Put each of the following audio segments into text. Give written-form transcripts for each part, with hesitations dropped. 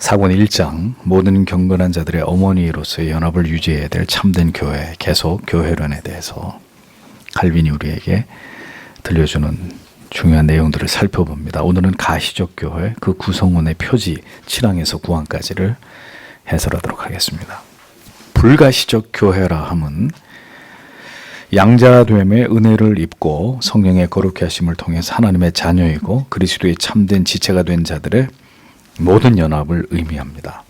사권 1장 모든 경건한 자들의 어머니로서의 연합을 유지해야 될 참된 교회, 계속 교회론에 대해서 칼빈이 우리에게 들려주는 중요한 내용들을 살펴봅니다. 오늘은 가시적 교회, 그 구성원의 표지 7항에서 9항까지를 해설하도록 하겠습니다. 불가시적 교회라 함은 양자됨의 은혜를 입고 성령의 거룩케 하심을 통해서 하나님의 자녀이고 그리스도의 참된 지체가 된 자들의 모든 연합을 의미합니다.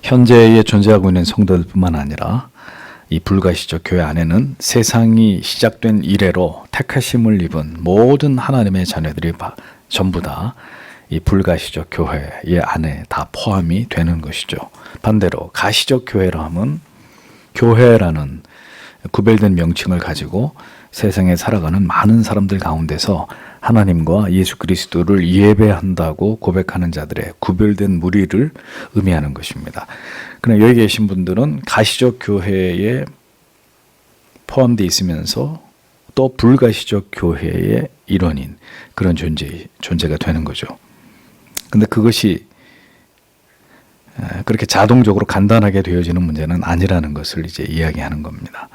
현재에 존재하고 있는 성도들뿐만 아니라 이 불가시적 교회 안에는 세상이 시작된 이래로 택하심을 입은 모든 하나님의 자녀들이 전부 다 이 불가시적 교회의 안에 다 포함이 되는 것이죠. 반대로 가시적 교회라 함은 교회라는 구별된 명칭을 가지고 세상에 살아가는 많은 사람들 가운데서 하나님과 예수 그리스도를 예배한다고 고백하는 자들의 구별된 무리를 의미하는 것입니다. 그러나 여기 계신 분들은 가시적 교회에 포함되어 있으면서 또 불가시적 교회의 일원인 그런 존재가 되는 거죠. 근데 그것이 그렇게 자동적으로 간단하게 되어지는 문제는 아니라는 것을 이제 이야기하는 겁니다.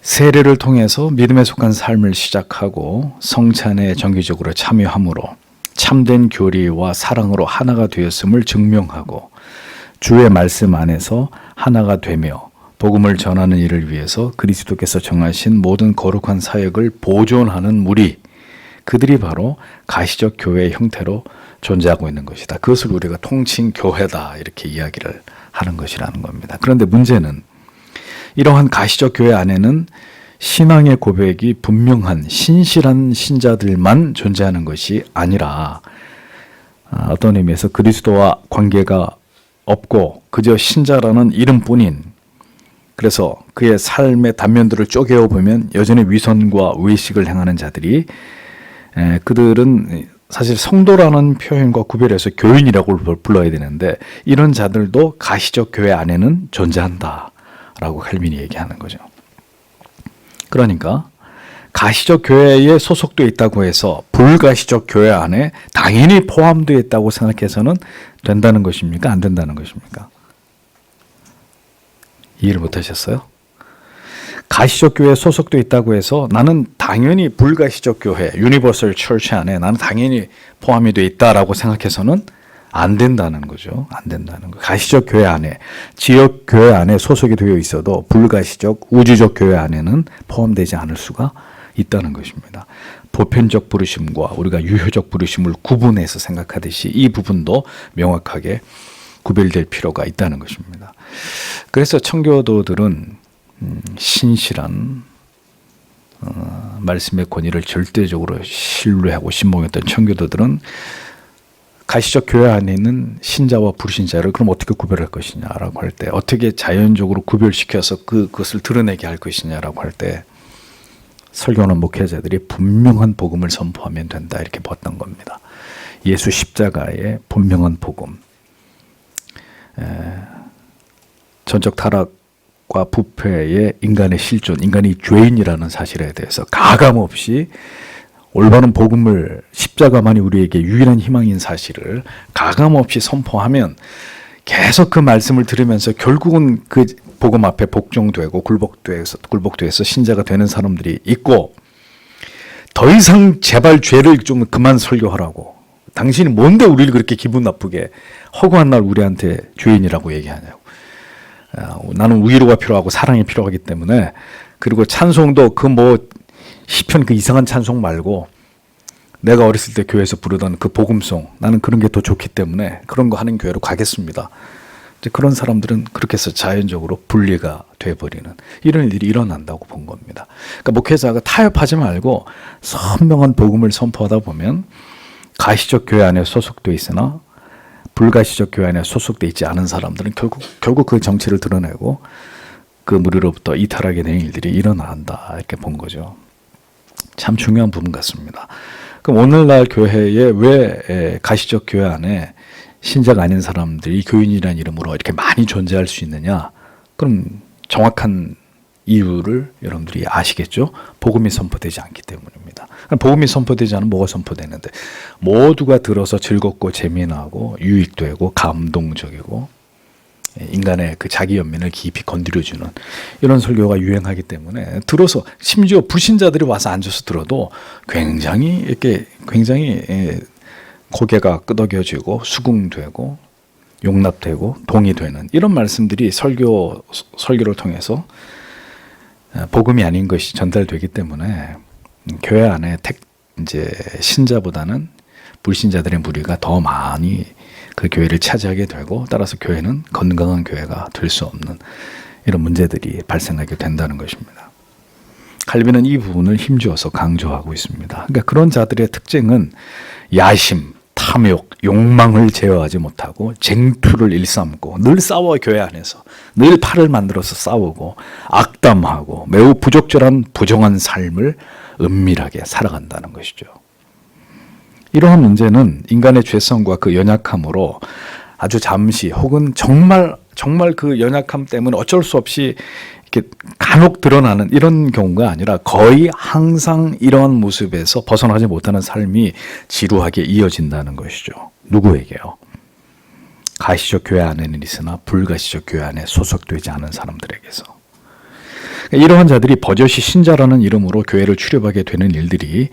세례를 통해서 믿음에 속한 삶을 시작하고 성찬에 정기적으로 참여함으로 참된 교리와 사랑으로 하나가 되었음을 증명하고 주의 말씀 안에서 하나가 되며 복음을 전하는 일을 위해서 그리스도께서 정하신 모든 거룩한 사역을 보존하는 무리, 그들이 바로 가시적 교회의 형태로 존재하고 있는 것이다. 그것을 우리가 통칭교회다 이렇게 이야기를 하는 것이라는 겁니다. 그런데 문제는 이러한 가시적 교회 안에는 신앙의 고백이 분명한 신실한 신자들만 존재하는 것이 아니라 어떤 의미에서 그리스도와 관계가 없고 그저 신자라는 이름뿐인, 그래서 그의 삶의 단면들을 쪼개어 보면 여전히 위선과 외식을 행하는 자들이, 그들은 사실 성도라는 표현과 구별해서 교인이라고 불러야 되는데 이런 자들도 가시적 교회 안에는 존재한다 라고 칼빈이 얘기하는 거죠. 그러니까 가시적 교회에 소속되어 있다고 해서 불가시적 교회 안에 당연히 포함되어 있다고 생각해서는 된다는 것입니까? 안 된다는 것입니까? 이해를 못하셨어요? 가시적 교회에 소속되어 있다고 해서 나는 당연히 불가시적 교회, 유니버설 처치 안에 나는 당연히 포함이 되어 있다라고 생각해서는 안 된다는 거죠. 안 된다는 거. 가시적 교회 안에, 지역 교회 안에 소속이 되어 있어도 불가시적, 우주적 교회 안에는 포함되지 않을 수가 있다는 것입니다. 보편적 부르심과 우리가 유효적 부르심을 구분해서 생각하듯이 이 부분도 명확하게 구별될 필요가 있다는 것입니다. 그래서 청교도들은 신실한 말씀의 권위를 절대적으로 신뢰하고 신봉했던 청교도들은 가시적 교회 안에 있는 신자와 불신자를 그럼 어떻게 구별할 것이냐라고 할 때, 어떻게 자연적으로 구별시켜서 그것을 드러내게 할 것이냐라고 할 때 설교하는 목회자들이 분명한 복음을 선포하면 된다 이렇게 봤던 겁니다. 예수 십자가의 분명한 복음, 전적 타락과 부패의 인간의 실존, 인간이 죄인이라는 사실에 대해서 가감없이 올바른 복음을, 십자가만이 우리에게 유일한 희망인 사실을 가감없이 선포하면 계속 그 말씀을 들으면서 결국은 그 복음 앞에 복종되고 굴복돼서 신자가 되는 사람들이 있고, 더 이상 제발 죄를 좀 그만 설교하라고, 당신이 뭔데 우리를 그렇게 기분 나쁘게 허구한 날 우리한테 죄인이라고 얘기하냐고, 나는 위로가 필요하고 사랑이 필요하기 때문에, 그리고 찬송도 시편 그 이상한 찬송 말고 내가 어렸을 때 교회에서 부르던 그 복음송, 나는 그런 게 더 좋기 때문에 그런 거 하는 교회로 가겠습니다. 이제 그런 사람들은 그렇게 해서 자연적으로 분리가 돼버리는 이런 일들이 일어난다고 본 겁니다. 그러니까 목회자가 타협하지 말고 선명한 복음을 선포하다 보면 가시적 교회 안에 소속되어 있으나 불가시적 교회 안에 소속되어 있지 않은 사람들은 결국 그 정체를 드러내고 그 무리로부터 이탈하게 되는 일들이 일어난다 이렇게 본 거죠. 참 중요한 부분 같습니다. 그럼 오늘날 교회에 왜 가시적 교회 안에 신자가 아닌 사람들이 교인이라는 이름으로 이렇게 많이 존재할 수 있느냐? 그럼 정확한 이유를 여러분들이 아시겠죠? 복음이 선포되지 않기 때문입니다. 복음이 선포되지 않으면 뭐가 선포되는데, 모두가 들어서 즐겁고 재미나고 유익되고 감동적이고 인간의 그 자기 연민을 깊이 건드려주는 이런 설교가 유행하기 때문에, 들어서 심지어 불신자들이 와서 앉아서 들어도 굉장히 고개가 끄덕여지고 수긍되고 용납되고 동의되는 이런 말씀들이 설교를 통해서 복음이 아닌 것이 전달되기 때문에, 교회 안에 이제 신자보다는 불신자들의 무리가 더 많이 그 교회를 차지하게 되고, 따라서 교회는 건강한 교회가 될 수 없는 이런 문제들이 발생하게 된다는 것입니다. 칼빈은 이 부분을 힘주어서 강조하고 있습니다. 그러니까 그런 자들의 특징은 야심, 탐욕, 욕망을 제어하지 못하고 쟁투를 일삼고 늘 싸워, 교회 안에서 늘 팔을 만들어서 싸우고 악담하고 매우 부적절한 부정한 삶을 은밀하게 살아간다는 것이죠. 이러한 문제는 인간의 죄성과 그 연약함으로 아주 잠시 혹은 정말 그 연약함 때문에 어쩔 수 없이 이렇게 간혹 드러나는 이런 경우가 아니라 거의 항상 이러한 모습에서 벗어나지 못하는 삶이 지루하게 이어진다는 것이죠. 누구에게요? 가시적 교회 안에는 있으나 불가시적 교회 안에 소속되지 않은 사람들에게서. 이러한 자들이 버젓이 신자라는 이름으로 교회를 출입하게 되는 일들이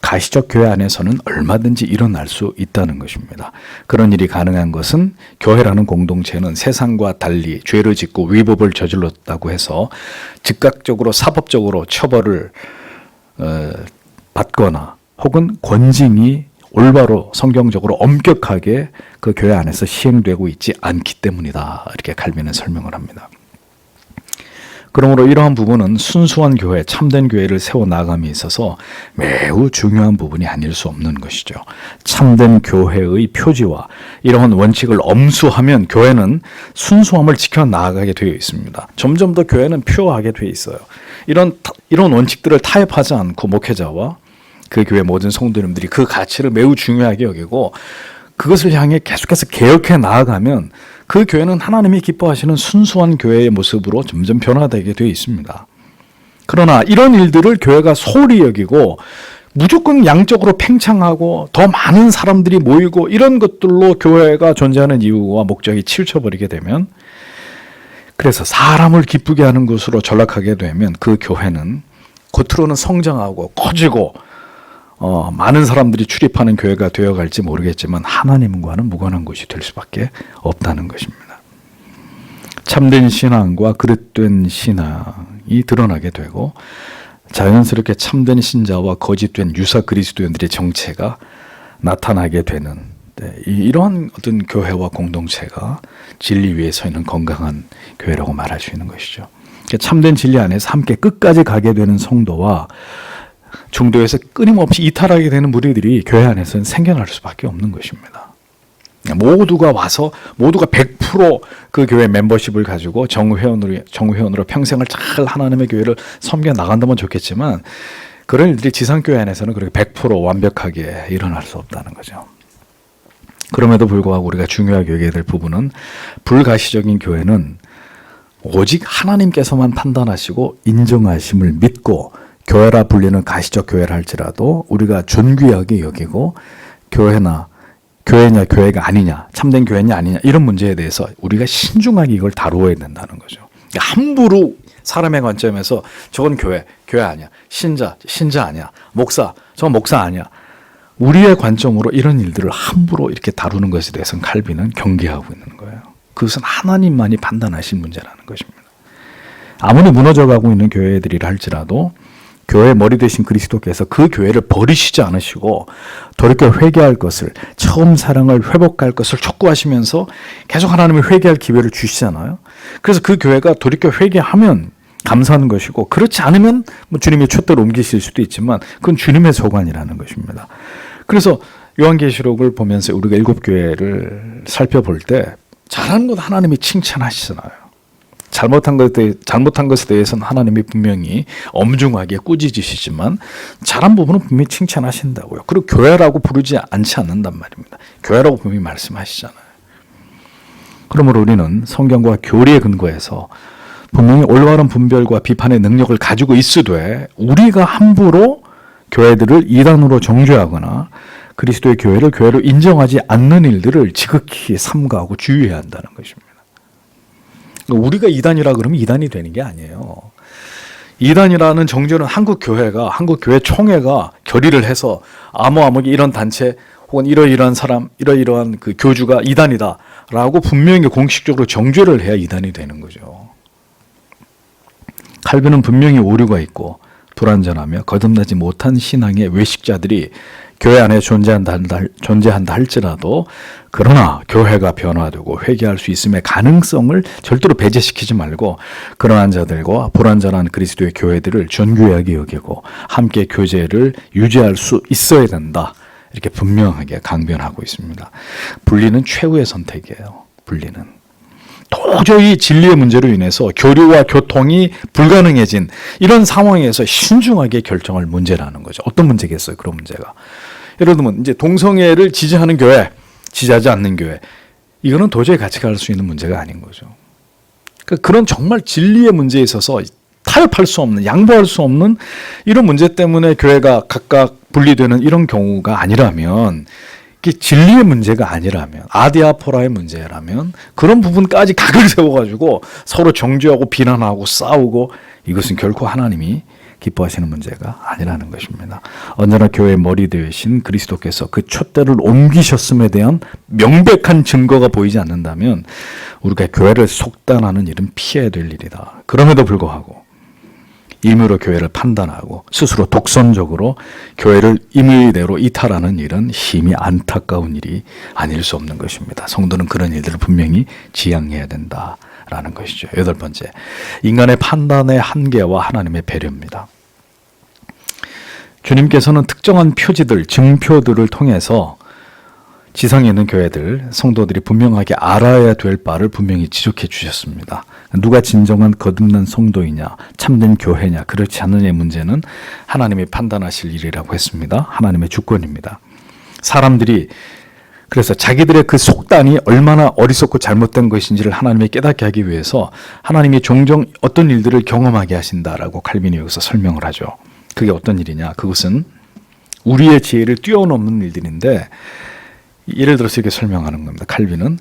가시적 교회 안에서는 얼마든지 일어날 수 있다는 것입니다. 그런 일이 가능한 것은 교회라는 공동체는 세상과 달리 죄를 짓고 위법을 저질렀다고 해서 즉각적으로 사법적으로 처벌을 받거나 혹은 권징이 올바로 성경적으로 엄격하게 그 교회 안에서 시행되고 있지 않기 때문이다. 이렇게 칼빈은 설명을 합니다. 그러므로 이러한 부분은 순수한 교회, 참된 교회를 세워나감에 있어서 매우 중요한 부분이 아닐 수 없는 것이죠. 참된 교회의 표지와 이러한 원칙을 엄수하면 교회는 순수함을 지켜나가게 되어 있습니다. 점점 더 교회는 퓨어하게 되어 있어요. 이런 원칙들을 타협하지 않고 목회자와 그 교회 모든 성도님들이 그 가치를 매우 중요하게 여기고 그것을 향해 계속해서 개혁해 나아가면 그 교회는 하나님이 기뻐하시는 순수한 교회의 모습으로 점점 변화되게 되어 있습니다. 그러나 이런 일들을 교회가 소홀히 여기고 무조건 양적으로 팽창하고 더 많은 사람들이 모이고 이런 것들로 교회가 존재하는 이유와 목적이 치우쳐버리게 되면, 그래서 사람을 기쁘게 하는 것으로 전락하게 되면 그 교회는 겉으로는 성장하고 커지고 많은 사람들이 출입하는 교회가 되어갈지 모르겠지만 하나님과는 무관한 것이 될 수밖에 없다는 것입니다. 참된 신앙과 그릇된 신앙이 드러나게 되고 자연스럽게 참된 신자와 거짓된 유사 그리스도인들의 정체가 나타나게 되는, 이러한 어떤 교회와 공동체가 진리 위에 서 있는 건강한 교회라고 말할 수 있는 것이죠. 참된 진리 안에서 함께 끝까지 가게 되는 성도와 중도에서 끊임없이 이탈하게 되는 무리들이 교회 안에서는 생겨날 수밖에 없는 것입니다. 모두가 와서 모두가 100% 그 교회 멤버십을 가지고 정회원으로 평생을 잘 하나님의 교회를 섬겨 나간다면 좋겠지만, 그런 일들이 지상교회 안에서는 그렇게 100% 완벽하게 일어날 수 없다는 거죠. 그럼에도 불구하고 우리가 중요하게 여겨야 될 부분은, 불가시적인 교회는 오직 하나님께서만 판단하시고 인정하심을 믿고 교회라 불리는 가시적 교회를 할지라도 우리가 존귀하게 여기고 교회냐 교회가 아니냐, 참된 교회냐 아니냐, 이런 문제에 대해서 우리가 신중하게 이걸 다루어야 된다는 거죠. 함부로 사람의 관점에서 저건 교회 아니야, 신자 아니야, 저건 목사 아니야, 우리의 관점으로 이런 일들을 함부로 이렇게 다루는 것에 대해서는 칼빈은 경계하고 있는 거예요. 그것은 하나님만이 판단하신 문제라는 것입니다. 아무리 무너져가고 있는 교회들이라 할지라도 교회의 머리 되신 그리스도께서 그 교회를 버리시지 않으시고 돌이켜 회개할 것을, 처음 사랑을 회복할 것을 촉구하시면서 계속 하나님이 회개할 기회를 주시잖아요. 그래서 그 교회가 돌이켜 회개하면 감사하는 것이고, 그렇지 않으면 주님의 촛대로 옮기실 수도 있지만 그건 주님의 소관이라는 것입니다. 그래서 요한계시록을 보면서 우리가 7교회를 살펴볼 때 잘하는 것 하나님이 칭찬하시잖아요. 잘못한 것에 대해서는 하나님이 분명히 엄중하게 꾸짖으시지만 잘한 부분은 분명히 칭찬하신다고요. 그리고 교회라고 부르지 않지 않는단 말입니다. 교회라고 분명히 말씀하시잖아요. 그러므로 우리는 성경과 교리에 근거해서 분명히 올바른 분별과 비판의 능력을 가지고 있으되 우리가 함부로 교회들을 이단으로 정죄하거나 그리스도의 교회를 교회로 인정하지 않는 일들을 지극히 삼가하고 주의해야 한다는 것입니다. 우리가 이단이라 그러면 이단이 되는 게 아니에요. 이단이라는 정죄는 한국 교회 총회가 결의를 해서 아무개 이런 단체 혹은 이러이러한 사람, 이러이러한 그 교주가 이단이다라고 분명히 공식적으로 정죄를 해야 이단이 되는 거죠. 칼빈은 분명히 오류가 있고 불완전하며 거듭나지 못한 신앙의 외식자들이 교회 안에 존재한다 할지라도 그러나 교회가 변화되고 회개할 수 있음의 가능성을 절대로 배제시키지 말고 그러한 자들과 불완전한 그리스도의 교회들을 존귀하게 여기고 함께 교제를 유지할 수 있어야 된다. 이렇게 분명하게 강변하고 있습니다. 분리는 최후의 선택이에요. 분리는. 도저히 진리의 문제로 인해서 교류와 교통이 불가능해진 이런 상황에서 신중하게 결정할 문제라는 거죠. 어떤 문제겠어요? 그런 문제가. 예를 들면 이제 동성애를 지지하는 교회, 지지하지 않는 교회. 이거는 도저히 같이 갈 수 있는 문제가 아닌 거죠. 그러니까 그런 정말 진리의 문제에 있어서 타협할 수 없는, 양보할 수 없는 이런 문제 때문에 교회가 각각 분리되는 이런 경우가 아니라면, 이게 진리의 문제가 아니라면, 아디아포라의 문제라면 그런 부분까지 각을 세워가지고 서로 정죄하고 비난하고 싸우고 이것은 결코 하나님이 기뻐하시는 문제가 아니라는 것입니다. 언제나 교회의 머리 되신 그리스도께서 그 촛대를 옮기셨음에 대한 명백한 증거가 보이지 않는다면 우리가 교회를 속단하는 일은 피해야 될 일이다. 그럼에도 불구하고 임의로 교회를 판단하고 스스로 독선적으로 교회를 임의대로 이탈하는 일은 심히 안타까운 일이 아닐 수 없는 것입니다. 성도는 그런 일들을 분명히 지양해야 된다라는 것이죠. 8번째, 인간의 판단의 한계와 하나님의 배려입니다. 주님께서는 특정한 표지들, 증표들을 통해서 지상에 있는 교회들, 성도들이 분명하게 알아야 될 바를 분명히 지적해 주셨습니다. 누가 진정한 거듭난 성도이냐, 참된 교회냐, 그렇지 않느냐의 문제는 하나님이 판단하실 일이라고 했습니다. 하나님의 주권입니다. 사람들이 그래서 자기들의 그 속단이 얼마나 어리석고 잘못된 것인지를 하나님이 깨닫게 하기 위해서 하나님이 종종 어떤 일들을 경험하게 하신다라고 칼빈이 여기서 설명을 하죠. 그게 어떤 일이냐? 그것은 우리의 지혜를 뛰어넘는 일들인데 예를 들어서 이렇게 설명하는 겁니다. 칼빈은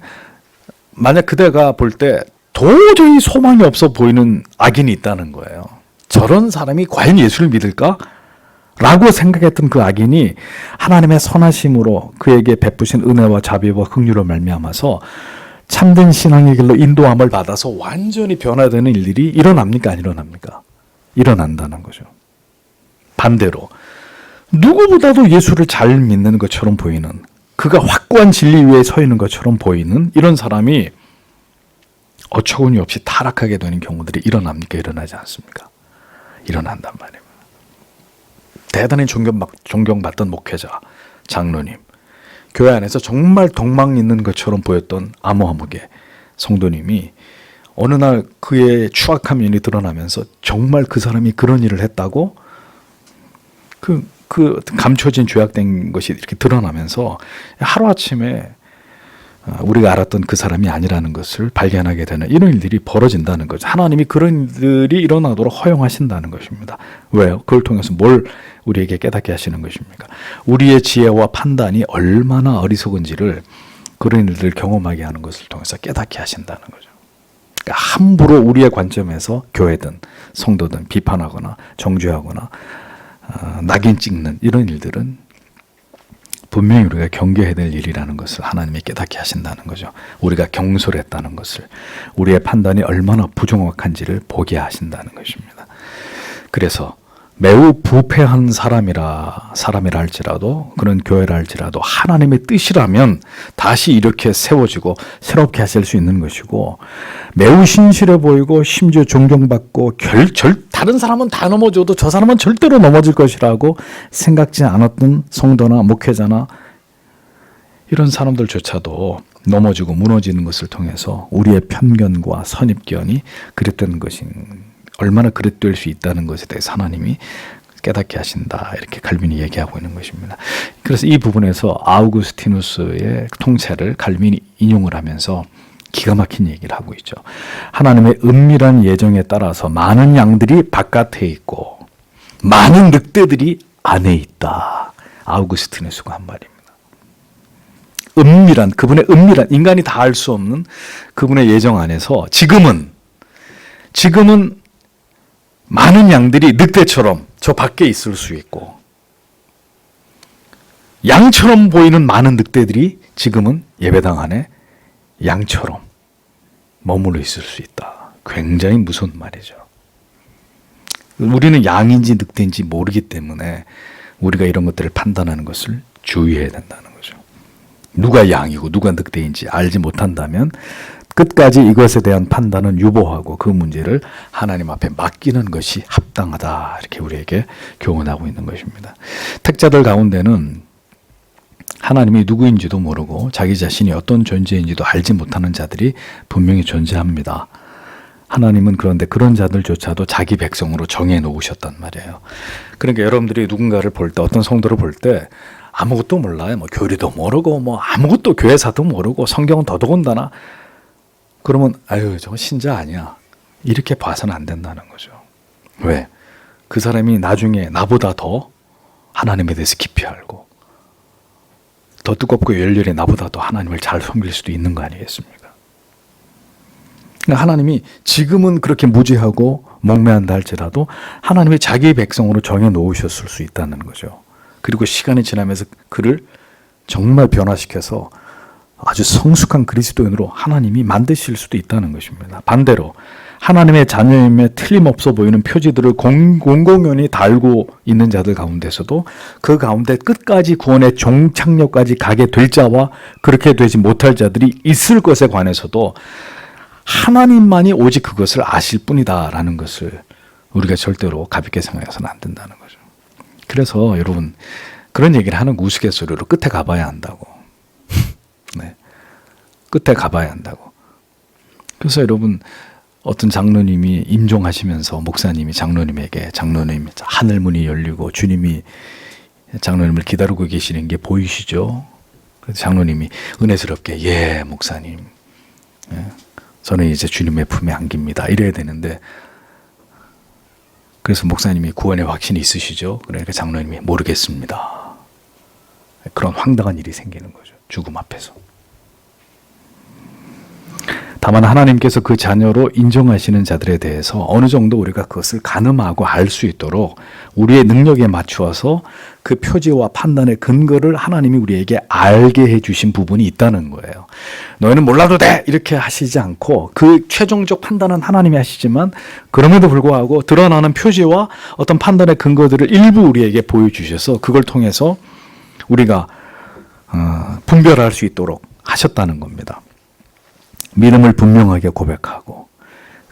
만약 그대가 볼 때 도저히 소망이 없어 보이는 악인이 있다는 거예요. 저런 사람이 과연 예수를 믿을까? 라고 생각했던 그 악인이 하나님의 선하심으로 그에게 베푸신 은혜와 자비와 긍휼로 말미암아서 참된 신앙의 길로 인도함을 받아서 완전히 변화되는 일들이 일어납니까? 안 일어납니까? 일어난다는 거죠. 반대로 누구보다도 예수를 잘 믿는 것처럼 보이는, 그가 확고한 진리 위에 서 있는 것처럼 보이는 이런 사람이 어처구니 없이 타락하게 되는 경우들이 일어납니까? 일어나지 않습니까? 일어난단 말이에요. 대단히 존경받던 목회자, 장로님, 교회 안에서 정말 덕망 있는 것처럼 보였던 아무개 성도님이 어느 날 그의 추악한 면이 드러나면서 정말 그 사람이 그런 일을 했다고 그 감춰진 죄악된 것이 이렇게 드러나면서 하루아침에 우리가 알았던 그 사람이 아니라는 것을 발견하게 되는 이런 일들이 벌어진다는 거죠. 하나님이 그런 일들이 일어나도록 허용하신다는 것입니다. 왜요? 그걸 통해서 뭘 우리에게 깨닫게 하시는 것입니까? 우리의 지혜와 판단이 얼마나 어리석은지를 그런 일들을 경험하게 하는 것을 통해서 깨닫게 하신다는 거죠. 그러니까 함부로 우리의 관점에서 교회든 성도든 비판하거나 정죄하거나 낙인 찍는 이런 일들은 분명히 우리가 경계해야 될 일이라는 것을 하나님이 깨닫게 하신다는 거죠. 우리가 경솔했다는 것을, 우리의 판단이 얼마나 부정확한지를 보게 하신다는 것입니다. 그래서 매우 부패한 사람이라 할지라도, 그런 교회라 할지라도 하나님의 뜻이라면 다시 이렇게 세워지고 새롭게 하실 수 있는 것이고, 매우 신실해 보이고 심지어 존경받고 다른 사람은 다 넘어져도 저 사람은 절대로 넘어질 것이라고 생각지 않았던 성도나 목회자나 이런 사람들조차도 넘어지고 무너지는 것을 통해서 우리의 편견과 선입견이 그릇된 것이 얼마나 그릇될 수 있다는 것에 대해서 하나님이 깨닫게 하신다, 이렇게 칼빈이 얘기하고 있는 것입니다. 그래서 이 부분에서 아우구스티누스의 통찰을 칼빈이 인용을 하면서 기가 막힌 얘기를 하고 있죠. 하나님의 은밀한 예정에 따라서 많은 양들이 바깥에 있고 많은 늑대들이 안에 있다. 아우구스티누스가 한 말입니다. 은밀한, 그분의 은밀한, 인간이 다 알 수 없는 그분의 예정 안에서 지금은 많은 양들이 늑대처럼 저 밖에 있을 수 있고 양처럼 보이는 많은 늑대들이 지금은 예배당 안에 양처럼 머물러 있을 수 있다. 굉장히 무서운 말이죠. 우리는 양인지 늑대인지 모르기 때문에 우리가 이런 것들을 판단하는 것을 주의해야 된다는 거죠. 누가 양이고 누가 늑대인지 알지 못한다면 끝까지 이것에 대한 판단은 유보하고 그 문제를 하나님 앞에 맡기는 것이 합당하다. 이렇게 우리에게 교훈하고 있는 것입니다. 택자들 가운데는 하나님이 누구인지도 모르고 자기 자신이 어떤 존재인지도 알지 못하는 자들이 분명히 존재합니다. 하나님은 그런데 그런 자들조차도 자기 백성으로 정해 놓으셨단 말이에요. 그러니까 여러분들이 누군가를 볼 때, 어떤 성도를 볼 때 아무것도 몰라요. 뭐 교리도 모르고 뭐 아무것도 교회사도 모르고 성경은 더더군다나 그러면 아유 저거 신자 아니야. 이렇게 봐서는 안 된다는 거죠. 왜? 그 사람이 나중에 나보다 더 하나님에 대해서 깊이 알고 더 뜨겁고 열렬히 나보다 더 하나님을 잘 섬길 수도 있는 거 아니겠습니까? 그러니까 하나님이 지금은 그렇게 무지하고 목매한다 할지라도 하나님이 자기 백성으로 정해 놓으셨을 수 있다는 거죠. 그리고 시간이 지나면서 그를 정말 변화시켜서 아주 성숙한 그리스도인으로 하나님이 만드실 수도 있다는 것입니다. 반대로 하나님의 자녀임에 틀림없어 보이는 표지들을 공공연히 달고 있는 자들 가운데서도 그 가운데 끝까지 구원의 종착역까지 가게 될 자와 그렇게 되지 못할 자들이 있을 것에 관해서도 하나님만이 오직 그것을 아실 뿐이다라는 것을 우리가 절대로 가볍게 생각해서는 안 된다는 거죠. 그래서 여러분 그런 얘기를 하는 우스갯소리로 끝에 가봐야 한다고. 네. 끝에 가봐야 한다고. 그래서 여러분 어떤 장로님이 임종하시면서 목사님이 장로님에게 장로님 하늘문이 열리고 주님이 장로님을 기다리고 계시는 게 보이시죠? 그래서 장로님이 은혜스럽게 예 목사님 예, 저는 이제 주님의 품에 안깁니다. 이래야 되는데 그래서 목사님이 구원의 확신이 있으시죠? 그러니까 장로님이 모르겠습니다. 그런 황당한 일이 생기는 거죠. 죽음 앞에서. 다만 하나님께서 그 자녀로 인정하시는 자들에 대해서 어느 정도 우리가 그것을 가늠하고 알 수 있도록 우리의 능력에 맞추어서 그 표지와 판단의 근거를 하나님이 우리에게 알게 해주신 부분이 있다는 거예요. 너희는 몰라도 돼! 이렇게 하시지 않고 그 최종적 판단은 하나님이 하시지만 그럼에도 불구하고 드러나는 표지와 어떤 판단의 근거들을 일부 우리에게 보여주셔서 그걸 통해서 우리가 분별할 수 있도록 하셨다는 겁니다. 믿음을 분명하게 고백하고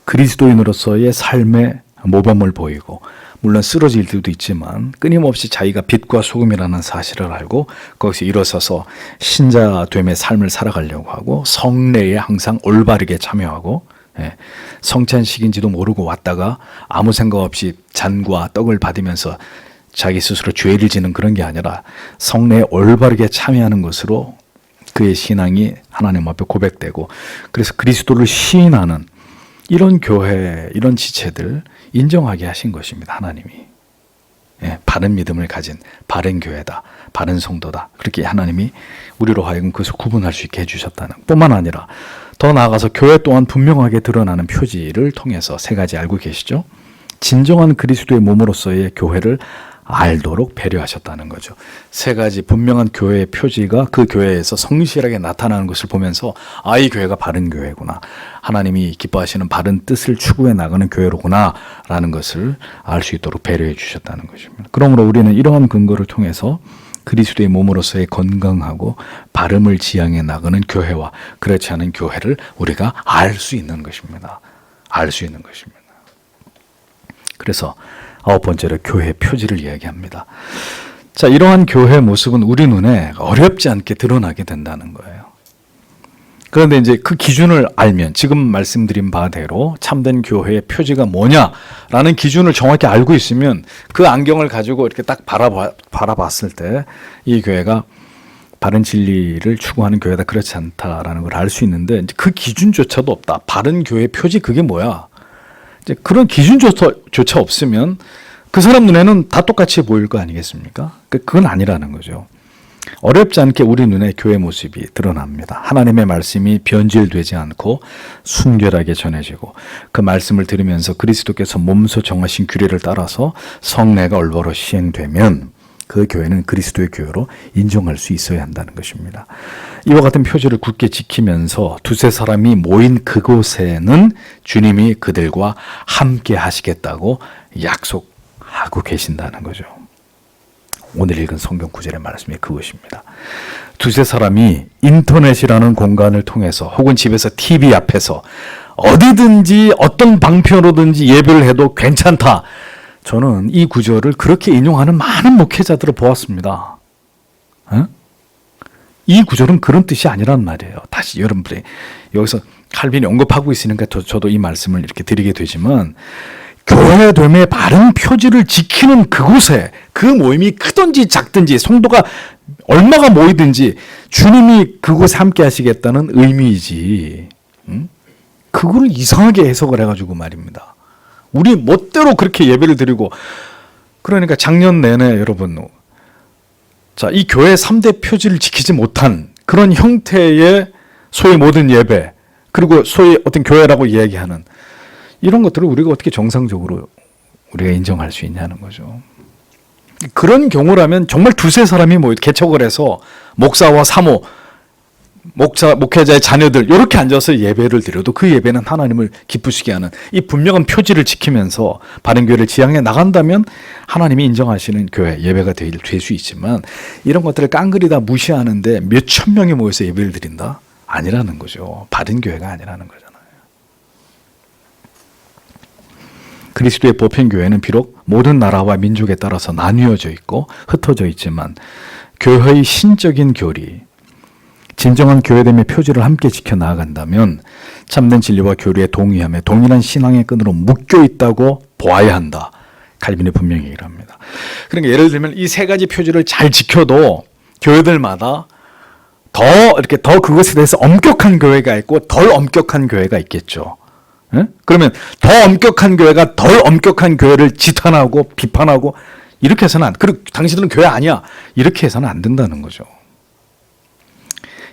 그리스도인으로서의 삶의 모범을 보이고 물론 쓰러질 때도 있지만 끊임없이 자기가 빛과 소금이라는 사실을 알고 거기서 일어서서 신자됨의 삶을 살아가려고 하고 성례에 항상 올바르게 참여하고 성찬식인지도 모르고 왔다가 아무 생각 없이 잔과 떡을 받으면서 자기 스스로 죄를 지는 그런 게 아니라 성례에 올바르게 참여하는 것으로 그의 신앙이 하나님 앞에 고백되고 그래서 그리스도를 시인하는 이런 교회, 이런 지체들 인정하게 하신 것입니다. 하나님이. 바른 믿음을 가진 바른 교회다. 바른 성도다. 그렇게 하나님이 우리로 하여금 그것을 구분할 수 있게 해주셨다는 뿐만 아니라 더 나아가서 교회 또한 분명하게 드러나는 표지를 통해서 세 가지 알고 계시죠? 진정한 그리스도의 몸으로서의 교회를 알도록 배려하셨다는 거죠. 세 가지 분명한 교회의 표지가 그 교회에서 성실하게 나타나는 것을 보면서 이 교회가 바른 교회구나. 하나님이 기뻐하시는 바른 뜻을 추구해 나가는 교회로구나 라는 것을 알 수 있도록 배려해 주셨다는 것입니다. 그러므로 우리는 이러한 근거를 통해서 그리스도의 몸으로서의 건강하고 바름을 지향해 나가는 교회와 그렇지 않은 교회를 우리가 알 수 있는 것입니다. 알 수 있는 것입니다. 그래서 9번째로 교회의 표지를 이야기합니다. 자, 이러한 교회 모습은 우리 눈에 어렵지 않게 드러나게 된다는 거예요. 그런데 이제 그 기준을 알면 지금 말씀드린 바대로 참된 교회의 표지가 뭐냐라는 기준을 정확히 알고 있으면 그 안경을 가지고 이렇게 딱 바라봤을 때 이 교회가 바른 진리를 추구하는 교회다, 그렇지 않다라는 걸 알 수 있는데, 이제 그 기준조차도 없다. 바른 교회 표지 그게 뭐야? 이제 그런 기준조차 없으면 그 사람 눈에는 다 똑같이 보일 거 아니겠습니까? 그건 아니라는 거죠. 어렵지 않게 우리 눈에 교회 모습이 드러납니다. 하나님의 말씀이 변질되지 않고 순결하게 전해지고, 그 말씀을 들으면서 그리스도께서 몸소 정하신 규례를 따라서 성례가 올바로 시행되면 그 교회는 그리스도의 교회로 인정할 수 있어야 한다는 것입니다. 이와 같은 표지를 굳게 지키면서 두세 사람이 모인 그곳에는 주님이 그들과 함께 하시겠다고 약속하고 계신다는 거죠. 오늘 읽은 성경 구절의 말씀이 그것입니다. 두세 사람이 인터넷이라는 공간을 통해서 혹은 집에서 TV 앞에서 어디든지 어떤 방편으로든지 예배를 해도 괜찮다. 저는 이 구절을 그렇게 인용하는 많은 목회자들을 보았습니다. 이 구절은 그런 뜻이 아니란 말이에요. 다시 여러분들이 여기서 칼빈이 언급하고 있으니까 저도 이 말씀을 이렇게 드리게 되지만, 교회됨의 바른 표지를 지키는 그곳에 그 모임이 크든지 작든지 성도가 얼마가 모이든지 주님이 그곳에 함께 하시겠다는 의미이지, 그걸 이상하게 해석을 해가지고 말입니다. 우리 멋대로 그렇게 예배를 드리고, 그러니까 작년 내내 여러분, 자, 이 교회 3대 표지를 지키지 못한 그런 형태의 소위 모든 예배, 그리고 소위 어떤 교회라고 이야기하는 이런 것들을 우리가 어떻게 정상적으로 우리가 인정할 수 있냐는 거죠. 그런 경우라면 정말 두세 사람이 개척을 해서 목사와 사모, 목회자의 자녀들 이렇게 앉아서 예배를 드려도 그 예배는 하나님을 기쁘시게 하는 이 분명한 표지를 지키면서 바른 교회를 지향해 나간다면 하나님이 인정하시는 교회 예배가 될 수 있지만, 이런 것들을 깡그리다 무시하는데 몇천 명이 모여서 예배를 드린다? 아니라는 거죠. 바른 교회가 아니라는 거잖아요. 그리스도의 보편교회는 비록 모든 나라와 민족에 따라서 나뉘어져 있고 흩어져 있지만, 교회의 신적인 교리, 진정한 교회됨의 표지를 함께 지켜나간다면 참된 진리와 교리에 동의하며 동일한 신앙의 끈으로 묶여 있다고 보아야 한다. 칼빈이 분명히 얘기를 합니다. 그러니까 예를 들면 이 세 가지 표지를 잘 지켜도 교회들마다 더 그것에 대해서 엄격한 교회가 있고 덜 엄격한 교회가 있겠죠. 그러면 더 엄격한 교회가 덜 엄격한 교회를 지탄하고 비판하고 이렇게 해서는 그리고 당신들은 교회 아니야, 이렇게 해서는 안 된다는 거죠.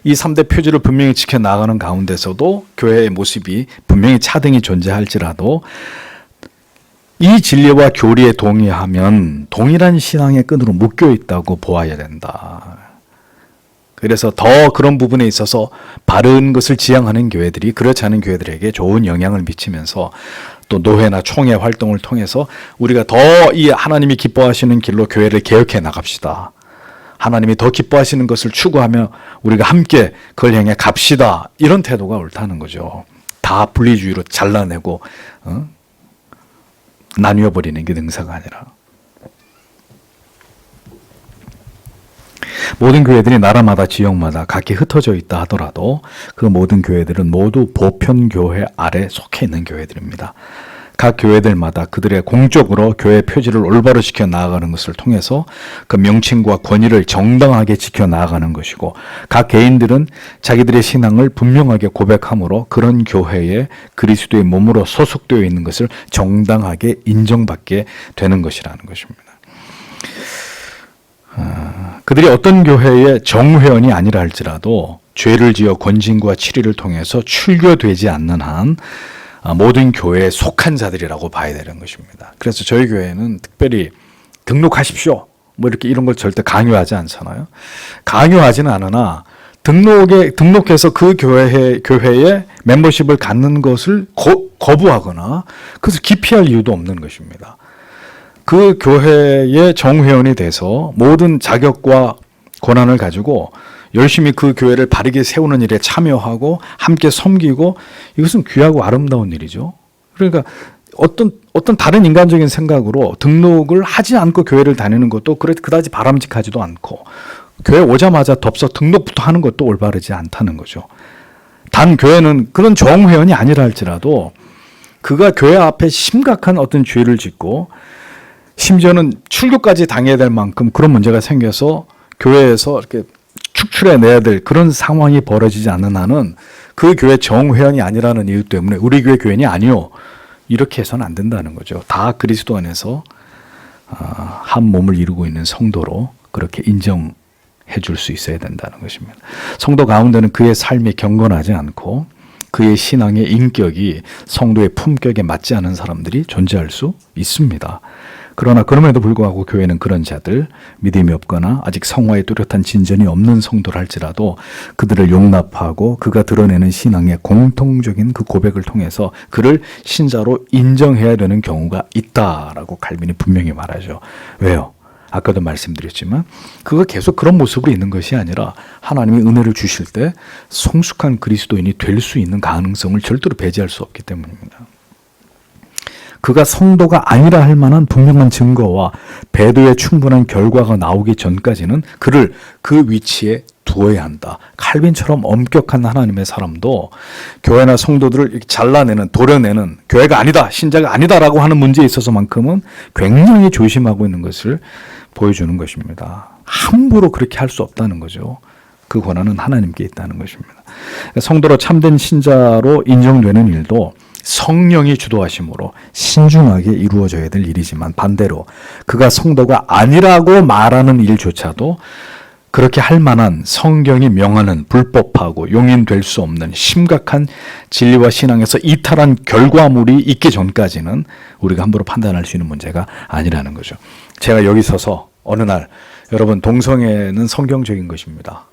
이 3대 표지를 분명히 지켜나가는 가운데서도 교회의 모습이 분명히 차등이 존재할지라도 이 진리와 교리에 동의하면 동일한 신앙의 끈으로 묶여 있다고 보아야 된다. 그래서 더 그런 부분에 있어서 바른 것을 지향하는 교회들이 그렇지 않은 교회들에게 좋은 영향을 미치면서 또 노회나 총회 활동을 통해서 우리가 더 이 하나님이 기뻐하시는 길로 교회를 개혁해 나갑시다. 하나님이 더 기뻐하시는 것을 추구하며 우리가 함께 그걸 향해 갑시다. 이런 태도가 옳다는 거죠. 다 분리주의로 잘라내고 나뉘어버리는 게 능사가 아니라. 모든 교회들이 나라마다 지역마다 각기 흩어져 있다 하더라도 그 모든 교회들은 모두 보편교회 아래 속해 있는 교회들입니다. 각 교회들마다 그들의 공적으로 교회 표지를 올바로 지켜 나아가는 것을 통해서 그 명칭과 권위를 정당하게 지켜 나아가는 것이고, 각 개인들은 자기들의 신앙을 분명하게 고백함으로 그런 교회에 그리스도의 몸으로 소속되어 있는 것을 정당하게 인정받게 되는 것이라는 것입니다. 그들이 어떤 교회의 정회원이 아니라 할지라도 죄를 지어 권징과 치리를 통해서 출교되지 않는 한 모든 교회에 속한 자들이라고 봐야 되는 것입니다. 그래서 저희 교회는 특별히 등록하십시오, 이렇게 이런 걸 절대 강요하지 않잖아요. 강요하지는 않으나 등록해서 그 교회에 멤버십을 갖는 것을 거부하거나 그래서 기피할 이유도 없는 것입니다. 그 교회의 정회원이 돼서 모든 자격과 권한을 가지고 열심히 그 교회를 바르게 세우는 일에 참여하고 함께 섬기고, 이것은 귀하고 아름다운 일이죠. 그러니까 어떤 다른 인간적인 생각으로 등록을 하지 않고 교회를 다니는 것도 그다지 바람직하지도 않고, 교회 오자마자 덥석 등록부터 하는 것도 올바르지 않다는 거죠. 단 교회는 그런 정회원이 아니라 할지라도 그가 교회 앞에 심각한 어떤 죄를 짓고 심지어는 출교까지 당해야 될 만큼 그런 문제가 생겨서 교회에서 이렇게 축출해내야 될 그런 상황이 벌어지지 않는 한은 그 교회 정회원이 아니라는 이유 때문에 우리 교회 교인이 아니요, 이렇게 해서는 안 된다는 거죠. 다 그리스도 안에서 한 몸을 이루고 있는 성도로 그렇게 인정해 줄 수 있어야 된다는 것입니다. 성도 가운데는 그의 삶이 경건하지 않고 그의 신앙의 인격이 성도의 품격에 맞지 않은 사람들이 존재할 수 있습니다. 그러나 그럼에도 불구하고 교회는 그런 자들, 믿음이 없거나 아직 성화에 뚜렷한 진전이 없는 성도를 할지라도 그들을 용납하고 그가 드러내는 신앙의 공통적인 그 고백을 통해서 그를 신자로 인정해야 되는 경우가 있다라고 칼빈이 분명히 말하죠. 왜요? 아까도 말씀드렸지만 그가 계속 그런 모습으로 있는 것이 아니라 하나님이 은혜를 주실 때 성숙한 그리스도인이 될 수 있는 가능성을 절대로 배제할 수 없기 때문입니다. 그가 성도가 아니라 할 만한 분명한 증거와 배도의 충분한 결과가 나오기 전까지는 그를 그 위치에 두어야 한다. 칼빈처럼 엄격한 하나님의 사람도 교회나 성도들을 이렇게 잘라내는, 도려내는, 교회가 아니다, 신자가 아니다라고 하는 문제에 있어서만큼은 굉장히 조심하고 있는 것을 보여주는 것입니다. 함부로 그렇게 할 수 없다는 거죠. 그 권한은 하나님께 있다는 것입니다. 성도로 참된 신자로 인정되는 일도 성령이 주도하심으로 신중하게 이루어져야 될 일이지만 반대로 그가 성도가 아니라고 말하는 일조차도 그렇게 할 만한 성경이 명하는 불법하고 용인될 수 없는 심각한 진리와 신앙에서 이탈한 결과물이 있기 전까지는 우리가 함부로 판단할 수 있는 문제가 아니라는 거죠. 제가 여기 서서 어느 날 여러분, 동성애는 성경적인 것입니다.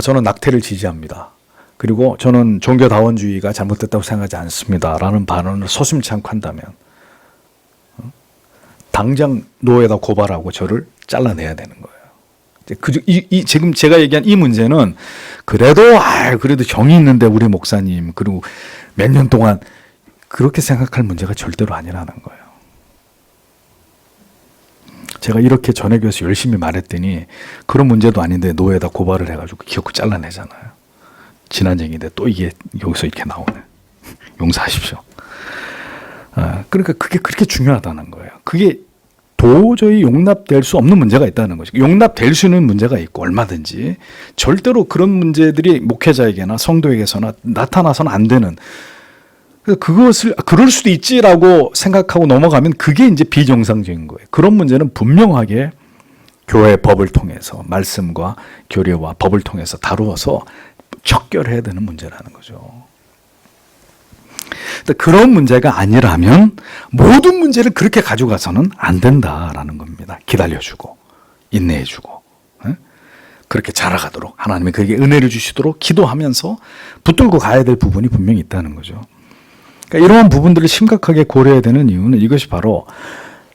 저는 낙태를 지지합니다. 그리고 저는 종교다원주의가 잘못됐다고 생각하지 않습니다. 라는 발언을 서슴지 않고 한다면 당장 노예다 고발하고 저를 잘라내야 되는 거예요. 지금 제가 얘기한 이 문제는 그래도 정이 있는데 우리 목사님, 그리고 몇 년 동안 그렇게 생각할 문제가 절대로 아니라는 거예요. 제가 이렇게 전해교에서 열심히 말했더니 그런 문제도 아닌데 노예다 고발을 해가지고 기어코 잘라내잖아요. 지난 얘기인데 또 이게 여기서 이렇게 나오네. 용서하십시오. 그러니까 그게 그렇게 중요하다는 거예요. 그게 도저히 용납될 수 없는 문제가 있다는 거죠. 용납될 수 있는 문제가 있고 얼마든지 절대로 그런 문제들이 목회자에게나 성도에게서나 나타나서는 안 되는, 그것을 그럴 수도 있지라고 생각하고 넘어가면 그게 이제 비정상적인 거예요. 그런 문제는 분명하게 교회의 법을 통해서 말씀과 교례와 법을 통해서 다루어서 척결해야 되는 문제라는 거죠. 그런 문제가 아니라면 모든 문제를 그렇게 가져가서는 안 된다라는 겁니다. 기다려주고 인내해주고 그렇게 자라가도록 하나님이 그에게 은혜를 주시도록 기도하면서 붙들고 가야 될 부분이 분명히 있다는 거죠. 그러니까 이러한 부분들을 심각하게 고려해야 되는 이유는 이것이 바로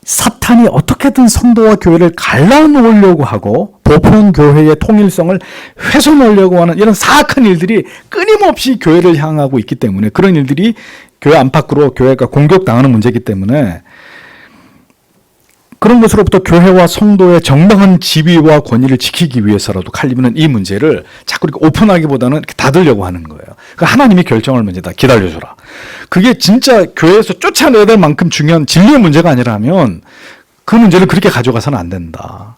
사탄이 어떻게든 성도와 교회를 갈라놓으려고 하고 보편 교회의 통일성을 훼손하려고 하는 이런 사악한 일들이 끊임없이 교회를 향하고 있기 때문에, 그런 일들이 교회 안팎으로 교회가 공격당하는 문제이기 때문에 그런 것으로부터 교회와 성도의 정당한 지위와 권위를 지키기 위해서라도 칼빈은 이 문제를 자꾸 이렇게 오픈하기보다는 이렇게 닫으려고 하는 거예요. 그러니까 하나님이 결정할 문제다. 기다려줘라. 그게 진짜 교회에서 쫓아내야 될 만큼 중요한 진리의 문제가 아니라면 그 문제를 그렇게 가져가서는 안 된다.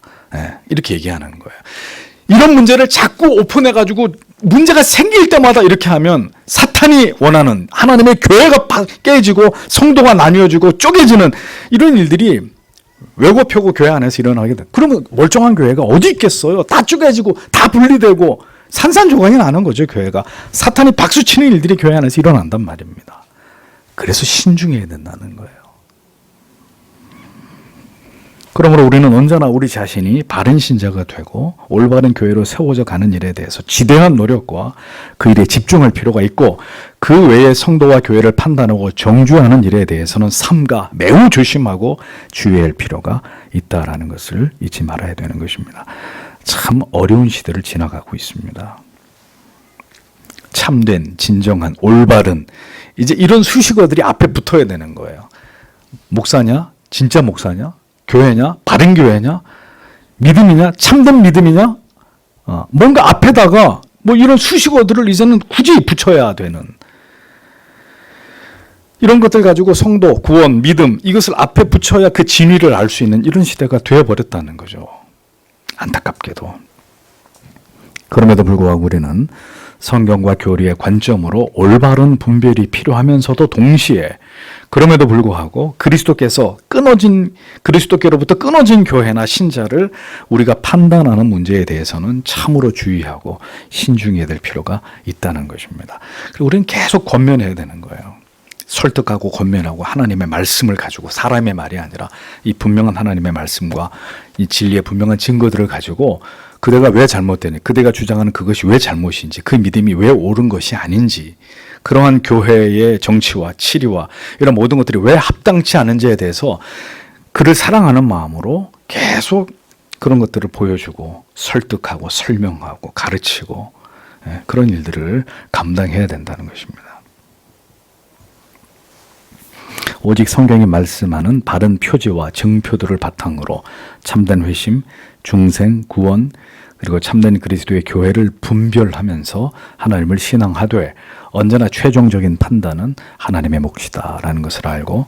이렇게 얘기하는 거예요. 이런 문제를 자꾸 오픈해가지고 문제가 생길 때마다 이렇게 하면 사탄이 원하는 하나님의 교회가 깨지고 성도가 나뉘어지고 쪼개지는 이런 일들이 왜곡표고 교회 안에서 일어나게 돼. 그러면 멀쩡한 교회가 어디 있겠어요? 다 쪼개지고 다 분리되고 산산조각이 나는 거죠, 교회가. 사탄이 박수치는 일들이 교회 안에서 일어난단 말입니다. 그래서 신중해야 된다는 거예요. 그러므로 우리는 언제나 우리 자신이 바른 신자가 되고 올바른 교회로 세워져 가는 일에 대해서 지대한 노력과 그 일에 집중할 필요가 있고, 그 외에 성도와 교회를 판단하고 정죄하는 일에 대해서는 삼가 매우 조심하고 주의할 필요가 있다라는 것을 잊지 말아야 되는 것입니다. 참 어려운 시대를 지나가고 있습니다. 참된, 진정한, 올바른, 이제 이런 수식어들이 앞에 붙어야 되는 거예요. 목사냐? 진짜 목사냐? 교회냐? 바른 교회냐? 믿음이냐? 참된 믿음이냐? 뭔가 앞에다가 뭐 이런 수식어들을 이제는 굳이 붙여야 되는, 이런 것들 가지고 성도, 구원, 믿음, 이것을 앞에 붙여야 그 진위를 알 수 있는 이런 시대가 되어버렸다는 거죠. 안타깝게도. 그럼에도 불구하고 우리는 성경과 교리의 관점으로 올바른 분별이 필요하면서도 동시에 그럼에도 불구하고 그리스도께로부터 끊어진 교회나 신자를 우리가 판단하는 문제에 대해서는 참으로 주의하고 신중해야 될 필요가 있다는 것입니다. 그리고 우리는 계속 권면해야 되는 거예요. 설득하고 권면하고 하나님의 말씀을 가지고, 사람의 말이 아니라 이 분명한 하나님의 말씀과 이 진리의 분명한 증거들을 가지고 그대가 왜 잘못되니, 그대가 주장하는 그것이 왜 잘못인지, 그 믿음이 왜 옳은 것이 아닌지, 그러한 교회의 정치와 치리와 이런 모든 것들이 왜 합당치 않은지에 대해서 그를 사랑하는 마음으로 계속 그런 것들을 보여주고 설득하고 설명하고 가르치고, 그런 일들을 감당해야 된다는 것입니다. 오직 성경이 말씀하는 바른 표지와 증표들을 바탕으로 참된 회심, 중생, 구원, 그리고 참된 그리스도의 교회를 분별하면서 하나님을 신앙하되 언제나 최종적인 판단은 하나님의 몫이다라는 것을 알고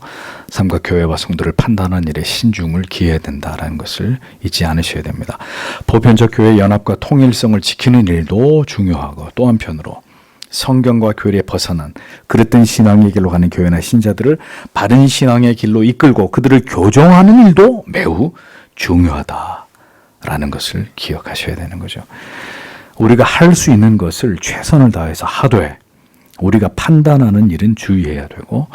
삶과 교회와 성도를 판단하는 일에 신중을 기해야 된다라는 것을 잊지 않으셔야 됩니다. 보편적 교회 연합과 통일성을 지키는 일도 중요하고, 또 한편으로 성경과 교리에 벗어난 그릇된 신앙의 길로 가는 교회나 신자들을 바른 신앙의 길로 이끌고 그들을 교정하는 일도 매우 중요하다라는 것을 기억하셔야 되는 거죠. 우리가 할 수 있는 것을 최선을 다해서 하되 우리가 판단하는 일은 주의해야 되고,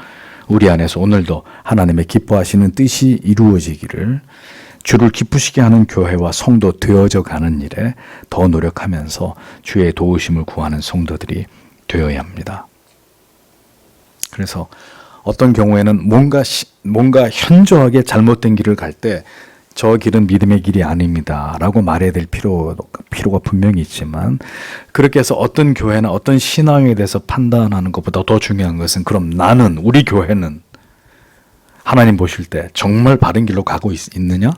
우리 안에서 오늘도 하나님의 기뻐하시는 뜻이 이루어지기를, 주를 기쁘시게 하는 교회와 성도 되어져 가는 일에 더 노력하면서 주의 도우심을 구하는 성도들이 되어야 합니다. 그래서 어떤 경우에는 뭔가 현저하게 잘못된 길을 갈 때 저 길은 믿음의 길이 아닙니다 라고 말해야 될 필요가 분명히 있지만, 그렇게 해서 어떤 교회나 어떤 신앙에 대해서 판단하는 것보다 더 중요한 것은, 그럼 우리 교회는 하나님 보실 때 정말 바른 길로 가고 있느냐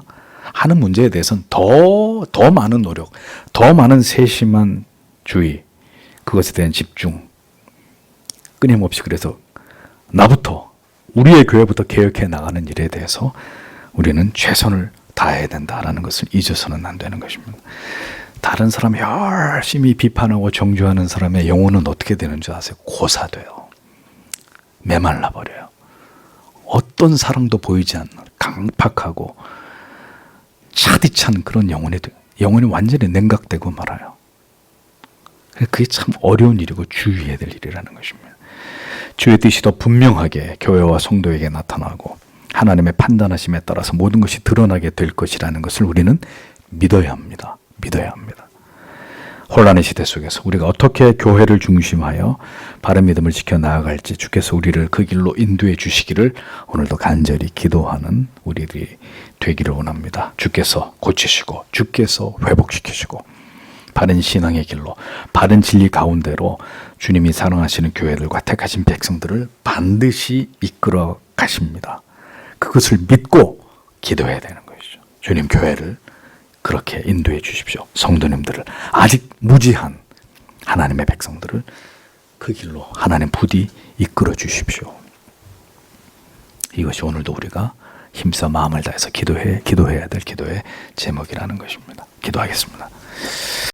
하는 문제에 대해서는 더 많은 노력, 더 많은 세심한 주의, 그것에 대한 집중, 끊임없이, 그래서 나부터, 우리의 교회부터 개혁해 나가는 일에 대해서 우리는 최선을 다해야 된다라는 것을 잊어서는 안 되는 것입니다. 다른 사람 열심히 비판하고 정죄하는 사람의 영혼은 어떻게 되는 줄 아세요? 고사돼요. 메말라 버려요. 어떤 사랑도 보이지 않는 강팍하고 차디찬 그런 영혼이 완전히 냉각되고 말아요. 그게 참 어려운 일이고 주의해야 될 일이라는 것입니다. 주의 뜻이 더 분명하게 교회와 성도에게 나타나고 하나님의 판단하심에 따라서 모든 것이 드러나게 될 것이라는 것을 우리는 믿어야 합니다. 믿어야 합니다. 혼란의 시대 속에서 우리가 어떻게 교회를 중심하여 바른 믿음을 지켜 나아갈지 주께서 우리를 그 길로 인도해 주시기를 오늘도 간절히 기도하는 우리들이 되기를 원합니다. 주께서 고치시고 주께서 회복시키시고 바른 신앙의 길로, 바른 진리 가운데로 주님이 사랑하시는 교회들과 택하신 백성들을 반드시 이끌어 가십니다. 그것을 믿고 기도해야 되는 것이죠. 주님, 교회를 그렇게 인도해 주십시오. 성도님들을, 아직 무지한 하나님의 백성들을 그 길로 하나님 부디 이끌어 주십시오. 이것이 오늘도 우리가 힘써 마음을 다해서 기도해야 될 기도의 제목이라는 것입니다. 기도하겠습니다.